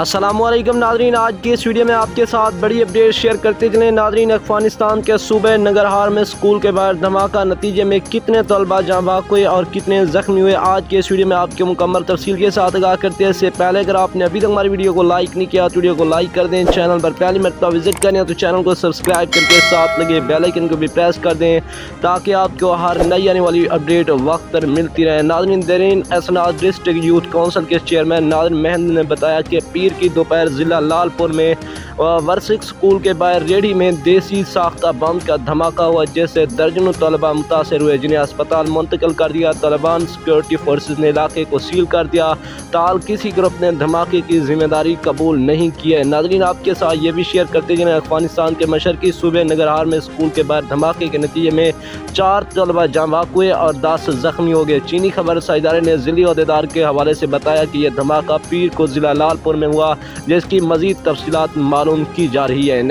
السلام علیکم ناظرین، آج کی اس ویڈیو میں آپ کے ساتھ بڑی اپڈیٹ شیئر کرتے چلیں۔ ناظرین، افغانستان کے صوبہ ننگرہار میں اسکول کے باہر دھماکہ، نتیجے میں کتنے طلبہ جاں بحق ہوئے اور کتنے زخمی ہوئے، آج کی اس ویڈیو میں آپ کے مکمل تفصیل کے ساتھ آگاہ کرتے ہیں۔ اس سے پہلے اگر آپ نے ابھی تک ہماری ویڈیو کو لائک نہیں کیا تو ویڈیو کو لائک کر دیں، چینل پر پہلی مرتبہ وزٹ کریں تو چینل کو سبسکرائب کر کے ساتھ لگے بیل آئیکن کو بھی پریس کر دیں تاکہ آپ کو ہر نئی آنے والی اپڈیٹ وقت پر ملتی رہے۔ ناظرین، درین اسناد ڈسٹرکٹ یوتھ کونسل کے چیئرمین ناظر مہند نے بتایا کہ پیر کی دوپہر ضلع لال پور میں ورسک اسکول کے باہر ریڑھی میں دیسی ساختہ بم کا دھماکہ ہوا، جس سے درجنوں طلبہ متاثر ہوئے جنہیں اسپتال منتقل کر دیا۔ طالبان سیکورٹی فورسز نے علاقے کو سیل کر دیا، تاحال کسی گروپ نے دھماکے کی ذمہ داری قبول نہیں کی ہے۔ ناظرین، آپ کے ساتھ یہ بھی شیئر کرتے جنہیں افغانستان کے مشرقی صوبے ننگرہار میں اسکول کے باہر دھماکے کے نتیجے میں 4 طلبہ جاں بحق ہوئے اور 10 زخمی ہو گئے۔ چینی خبر رساں ادارے نے ضلعی عہدیدار کے حوالے سے بتایا کہ یہ دھماکہ پیر کو ضلع لال پور میں ہوا، جس کی مزید تفصیلات معلوم کی جا رہی ہے۔